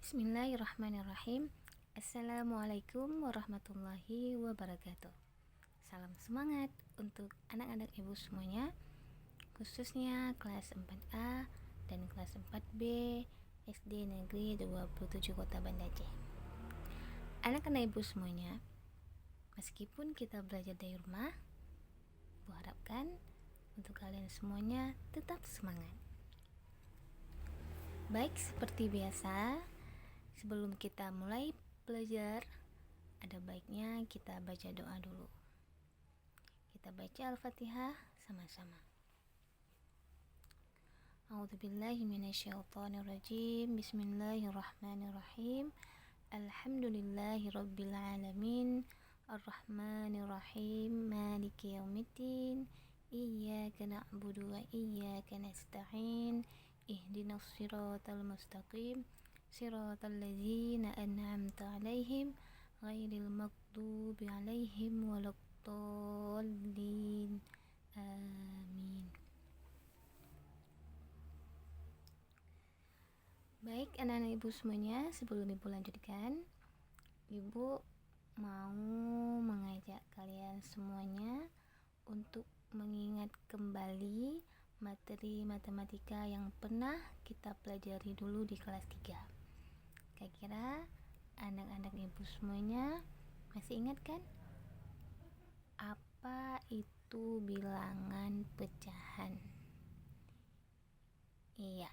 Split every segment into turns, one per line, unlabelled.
Bismillahirrahmanirrahim. Assalamualaikum warahmatullahi wabarakatuh. Salam semangat untuk anak-anak ibu semuanya, khususnya kelas 4A dan kelas 4B SD Negeri 27 Kota Banda Aceh. Anak-anak ibu semuanya, meskipun kita belajar dari rumah, ibu harapkan untuk kalian semuanya tetap semangat. Baik, seperti biasa, sebelum kita mulai belajar, ada baiknya kita baca doa dulu. Kita baca Al-Fatihah sama-sama. A'udzubillahi minasyaitonirrajim. Bismillahirrahmanirrahim. Alhamdulillahi rabbil alamin. Ar-Rahmanirrahim. Maliki yaumiddin. Iyyaka na'budu wa iyyaka nasta'in. Ihdinas siratal mustaqim. Siratal ladzina an'amta 'alaihim ghairil maghdubi 'alaihim waladdallin. Amin. Baik, anak-anak ibu semuanya, sebelum ibu lanjutkan, ibu mau mengajak kalian semuanya untuk mengingat kembali materi matematika yang pernah kita pelajari dulu di kelas 3. Kira-kira anak-anak ibu semuanya masih ingat kan? Apa itu bilangan pecahan? Iya,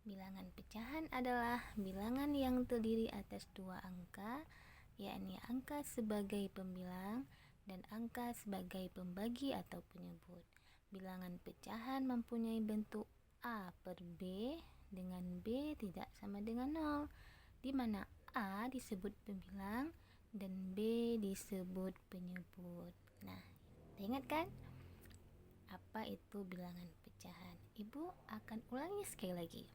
bilangan pecahan adalah bilangan yang terdiri atas dua angka, yakni angka sebagai pembilang dan angka sebagai pembagi atau penyebut. Bilangan pecahan mempunyai bentuk A per B dengan B tidak sama dengan 0, di mana A disebut pembilang dan B disebut penyebut. Nah, ingat kan? Apa itu bilangan pecahan? Ibu akan ulangi sekali lagi.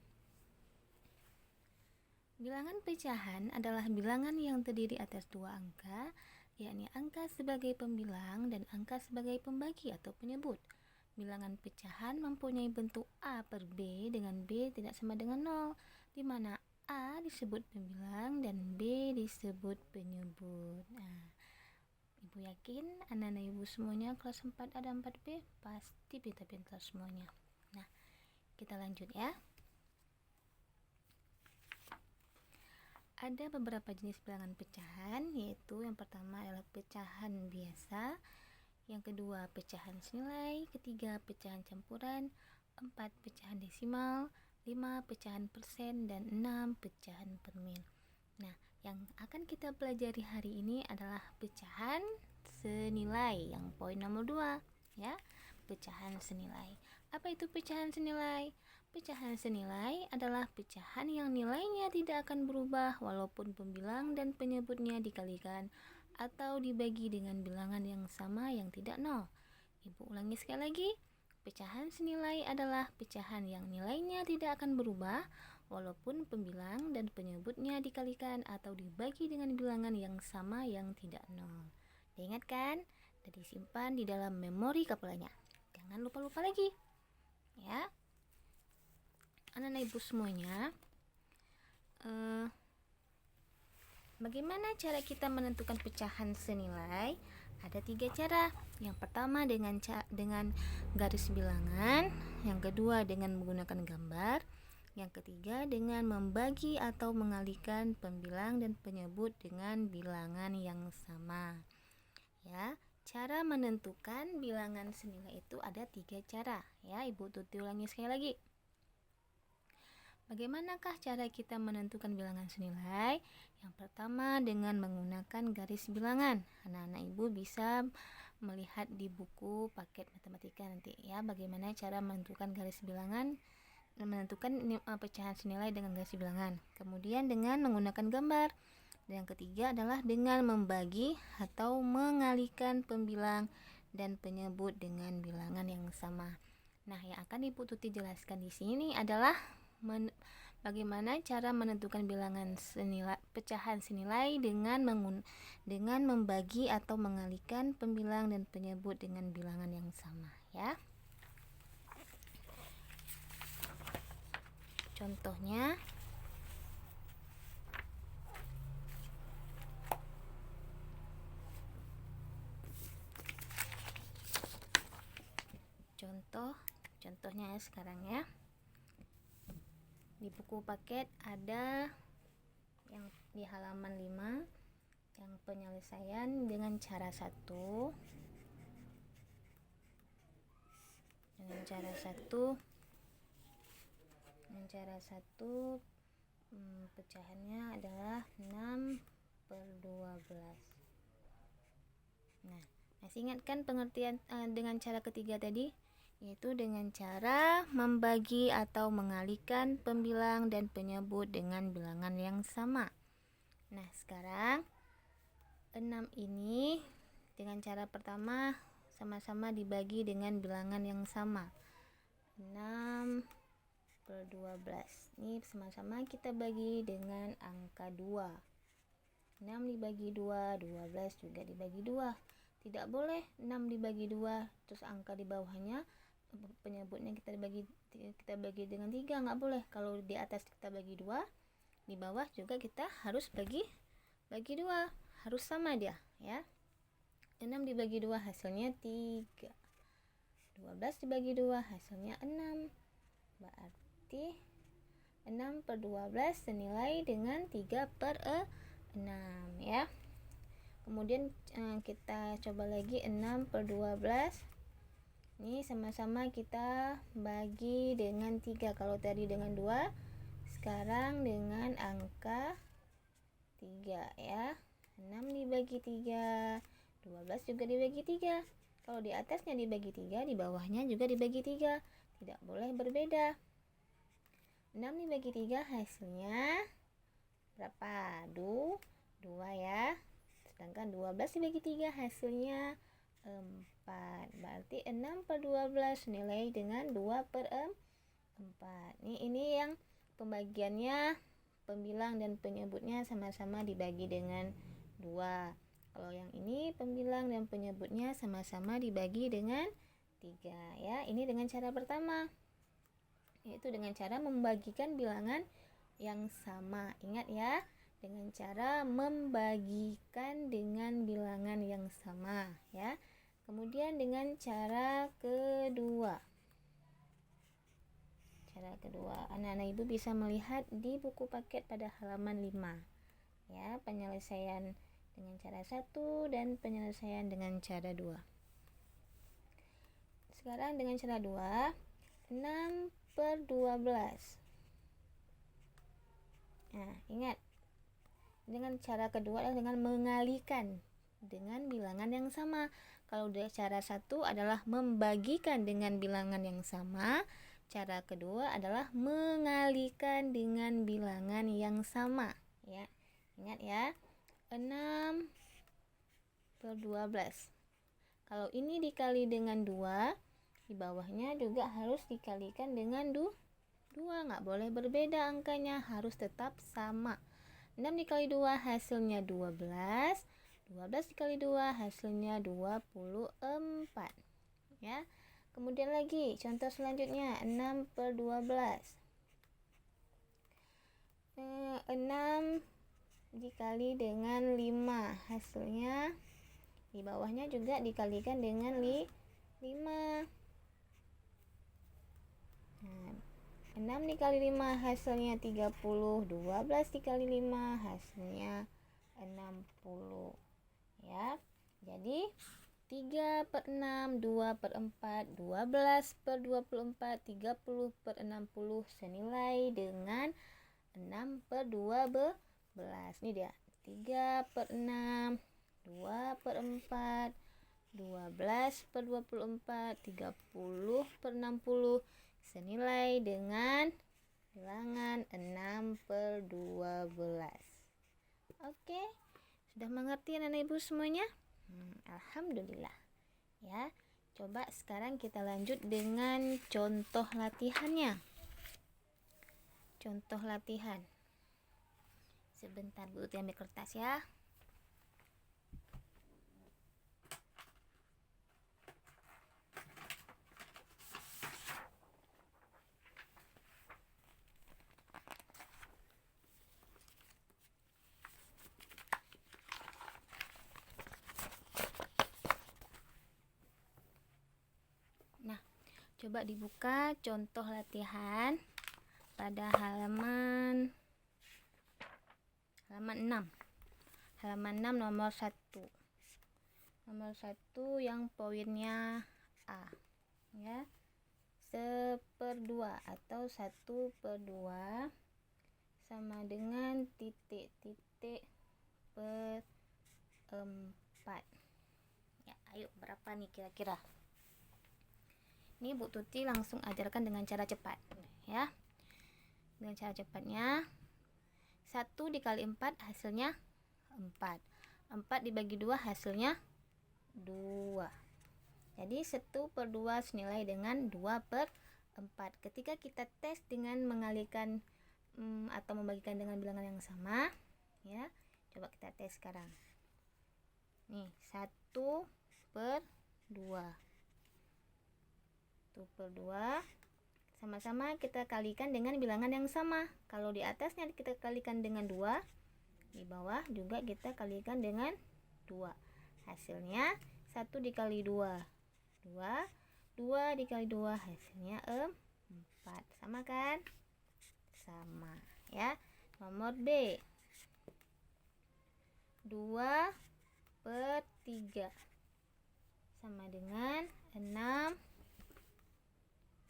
Bilangan pecahan adalah bilangan yang terdiri atas dua angka, yakni angka sebagai pembilang dan angka sebagai pembagi atau penyebut. Bilangan pecahan mempunyai bentuk A per B dengan B tidak sama dengan 0, di mana A disebut pembilang dan B disebut penyebut. Nah, ibu yakin anak-anak ibu semuanya kelas 4A dan 4B pasti pintar-pintar semuanya. Nah, kita lanjut ya. Ada beberapa jenis bilangan pecahan, yaitu yang pertama adalah pecahan biasa, yang kedua pecahan senilai, ketiga pecahan campuran, 4 pecahan desimal, 5 pecahan persen, dan 6 pecahan per mil. Nah, yang akan kita pelajari hari ini adalah pecahan senilai, yang poin nomor 2 ya. Pecahan senilai. Apa itu pecahan senilai? Pecahan senilai adalah pecahan yang nilainya tidak akan berubah walaupun pembilang dan penyebutnya dikalikan atau dibagi dengan bilangan yang sama yang tidak 0. Ibu ulangi sekali lagi. Pecahan senilai adalah pecahan yang nilainya tidak akan berubah walaupun pembilang dan penyebutnya dikalikan atau dibagi dengan bilangan yang sama yang tidak 0. Diingat kan? Dan disimpan di dalam memori kepalanya. Jangan lupa-lupa lagi. Ya. Anak-anak ibu semuanya, bagaimana cara kita menentukan pecahan senilai? Ada 3 cara. Yang pertama dengan garis bilangan, yang kedua dengan menggunakan gambar, yang ketiga dengan membagi atau mengalihkan pembilang dan penyebut dengan bilangan yang sama. Ya, cara menentukan bilangan senilai itu ada 3 cara. Ya, Ibu Tuti ulangi sekali lagi. Bagaimanakah cara kita menentukan bilangan senilai? Yang pertama dengan menggunakan garis bilangan. Anak-anak ibu bisa melihat di buku paket matematika nanti ya, bagaimana cara menentukan garis bilangan dan menentukan pecahan senilai dengan garis bilangan. Kemudian dengan menggunakan gambar. Dan yang ketiga adalah dengan membagi atau mengalihkan pembilang dan penyebut dengan bilangan yang sama. Nah, yang akan Ibu Tuti jelaskan di sini adalah bagaimana cara menentukan bilangan senilai, pecahan senilai dengan membagi atau mengalihkan pembilang dan penyebut dengan bilangan yang sama ya. Contohnya contohnya sekarang ya. Di buku paket ada yang di halaman 5 yang penyelesaian dengan cara satu. Dengan cara satu pecahannya adalah 6/12. Nah, masih ingat kan pengertian dengan cara ketiga tadi? Yaitu dengan cara membagi atau mengalihkan pembilang dan penyebut dengan bilangan yang sama. Nah, sekarang 6 ini dengan cara pertama sama-sama dibagi dengan bilangan yang sama. 6/12. Ini sama-sama kita bagi dengan angka 2. 6 dibagi 2, 12 juga dibagi 2. Tidak boleh 6 dibagi 2 terus angka di bawahnya penyebutnya kita bagi dengan 3, nggak boleh. Kalau di atas kita bagi 2, di bawah juga kita harus bagi 2, harus sama dia ya. 6 dibagi 2 hasilnya 3. 12 dibagi 2 hasilnya 6. Berarti 6/12 senilai dengan 3/6 ya. Kemudian kita coba lagi 6/12. Ini sama-sama kita bagi dengan 3. Kalau tadi dengan 2, sekarang dengan angka 3 ya. 6 dibagi 3, 12 juga dibagi 3. Kalau di atasnya dibagi 3, di bawahnya juga dibagi 3. Tidak boleh berbeda. 6 dibagi 3 hasilnya berapa? 2 ya. Sedangkan 12 dibagi 3 hasilnya 4. Berarti 6/12 nilai dengan 2/4. Ini yang pembagiannya pembilang dan penyebutnya sama-sama dibagi dengan 2. Kalau yang ini pembilang dan penyebutnya sama-sama dibagi dengan 3 ya. Ini dengan cara pertama, yaitu dengan cara membagikan bilangan yang sama. Ingat ya, dengan cara membagikan dengan bilangan yang sama ya. Kemudian dengan cara kedua. Anak-anak ibu bisa melihat di buku paket pada halaman 5 ya, penyelesaian dengan cara 1 dan penyelesaian dengan cara 2. Sekarang dengan cara 2, 6/12. Nah, ingat, dengan cara kedua adalah dengan mengalihkan dengan bilangan yang sama. Kalau cara 1 adalah membagikan dengan bilangan yang sama, cara kedua adalah mengalihkan dengan bilangan yang sama ya. Ingat ya, 6/12. Kalau ini dikali dengan 2, di bawahnya juga harus dikalikan dengan 2, nggak boleh berbeda angkanya, harus tetap sama. 6 dikali 2 hasilnya 12. 12 dikali 2 hasilnya 24 ya. Kemudian lagi contoh selanjutnya 6/12. 6 dikali dengan 5 hasilnya di bawahnya juga dikalikan dengan 5. 6 dikali 5 hasilnya 30. 12 dikali 5 hasilnya 60 ya. Jadi 3/6, 2/4, 12/24, 30/60 senilai dengan 6/12. Ini dia, 3/6, 2/4, 12/24, 30/60 senilai dengan bilangan 6/12. Oke, sudah mengerti anak ibu semuanya? Alhamdulillah ya. Coba sekarang kita lanjut dengan contoh latihannya. Contoh latihan. Sebentar Bu, ambil kertas ya. Coba dibuka contoh latihan pada halaman 6. Halaman 6 nomor 1. Nomor 1 yang poinnya A. Ya. 1/2 atau 1/2 sama dengan titik-titik per 4. Ya, ayo berapa nih kira-kira? Ini Bu Tuti langsung ajarkan dengan cara cepat, ya. Dengan cara cepatnya, 1 dikali 4 hasilnya 4. 4 dibagi 2 hasilnya 2. Jadi 1/2 senilai dengan 2/4. Ketika kita tes dengan mengalihkan atau membagikan dengan bilangan yang sama, ya. Coba kita tes sekarang. Nih, 1/2. 1/2 sama-sama kita kalikan dengan bilangan yang sama. Kalau di atasnya kita kalikan dengan 2, di bawah juga kita kalikan dengan 2. Hasilnya 1 dikali 2, 2. 2 dikali 2 hasilnya 4. Sama kan? Sama, ya. Nomor B. 2/3 sama dengan 6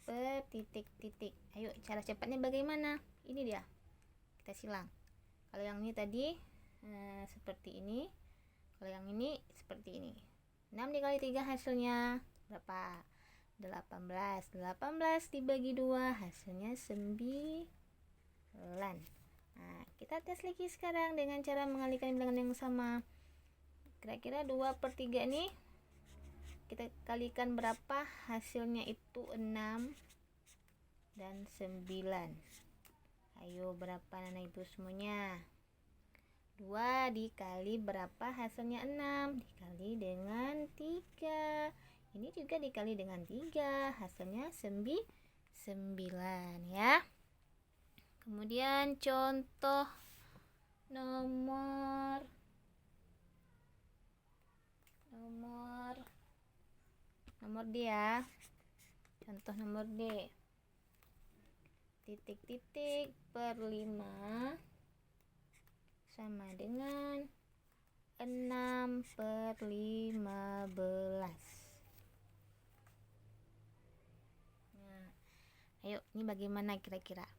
per titik-titik. Ayo, cara cepatnya bagaimana? Ini dia. Kita silang. Kalau yang ini tadi seperti ini. Kalau yang ini seperti ini. 6 dikali 3 hasilnya berapa? 18. 18 dibagi 2 hasilnya 9. Nah, kita tes lagi sekarang dengan cara mengalihkan bilangan yang sama. Kira-kira 2/3 ini kita kalikan berapa? Hasilnya itu 6 dan 9. Ayo, berapa anak ibu semuanya? 2 dikali berapa? Hasilnya 6 dikali dengan 3. Ini juga dikali dengan 3, hasilnya 9, ya. Kemudian contoh nomor D, ya. Contoh nomor D. Titik-titik per 5 sama dengan 6/15. Nah, ayo, ini bagaimana kira-kira?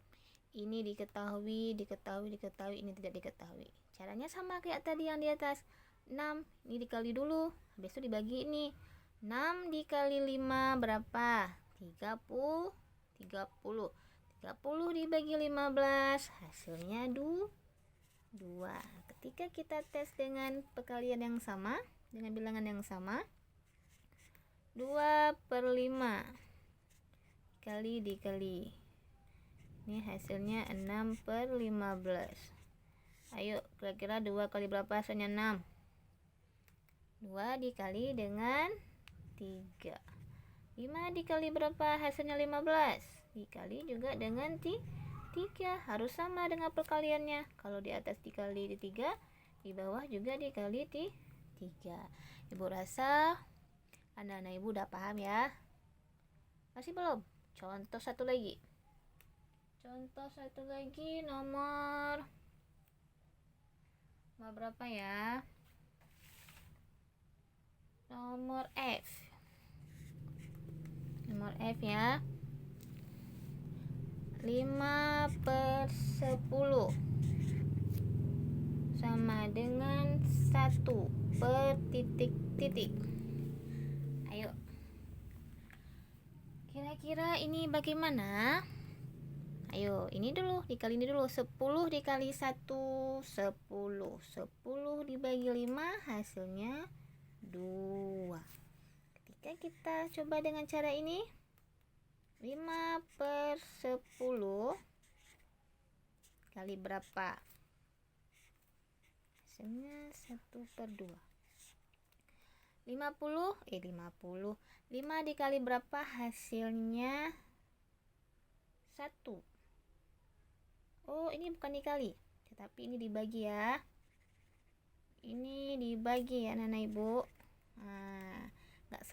Ini diketahui, ini tidak diketahui. Caranya sama kayak tadi yang di atas. 6, ini dikali dulu, habis itu dibagi ini. 6 dikali 5 berapa? 30. 30 dibagi 15 hasilnya 2. Ketika kita tes dengan perkalian yang sama, dengan bilangan yang sama, 2/5 dikali. Ini hasilnya 6/15. Ayo, kira-kira 2 kali berapa hasilnya? 6. 2 dikali dengan 3. 5 dikali berapa hasilnya? 15. Dikali juga dengan 3. Harus sama dengan perkaliannya. Kalau di atas dikali 3, di bawah juga dikali 3. Ibu rasa anak-anak ibu udah paham, ya? Masih belum? Contoh satu lagi. Nomor berapa, ya? Nomor F. Nomor F, ya. 5/10 sama dengan 1 per titik-titik. Ayo, kira-kira ini bagaimana? Ayo, ini dulu, dikali ini dulu. 10 dikali 1, 10. 10 dibagi 5 hasilnya 2. Ketika kita coba dengan cara ini, 5/10 kali berapa? Hasilnya 1/2. 50. 5 dikali berapa? Hasilnya 1. Oh, ini bukan dikali, tetapi ini dibagi, ya. Ini dibagi, ya anak-anak ibu. Nah, nggak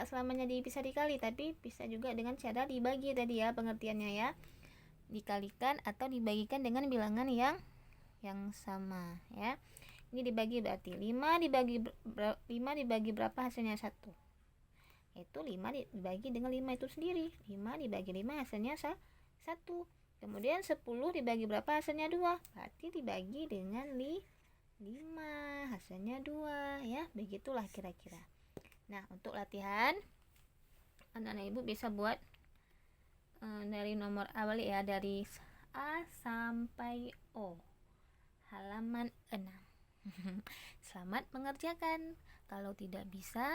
selamanya bisa dikali, tapi bisa juga dengan cara dibagi tadi ya pengertiannya ya, dikalikan atau dibagikan dengan bilangan yang sama ya. Ini dibagi berarti 5 dibagi berapa hasilnya 1, itu 5 dibagi dengan 5 itu sendiri, 5 dibagi 5 hasilnya 1. Kemudian 10 dibagi berapa hasilnya 2, berarti dibagi dengan 5 hasilnya 2 ya. Begitulah kira-kira. Nah, untuk latihan anak-anak ibu bisa buat dari nomor awal ya, dari A sampai O, halaman 6. Selamat mengerjakan. Kalau tidak bisa,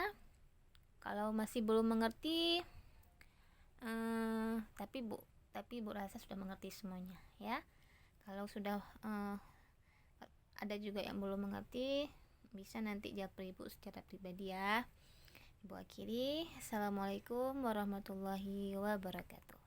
kalau masih belum mengerti, tapi Bu rasa sudah mengerti semuanya ya. Kalau sudah ada juga yang belum mengerti, bisa nanti japri Ibu secara pribadi ya. Ibu akhiri, Assalamualaikum warahmatullahi wabarakatuh.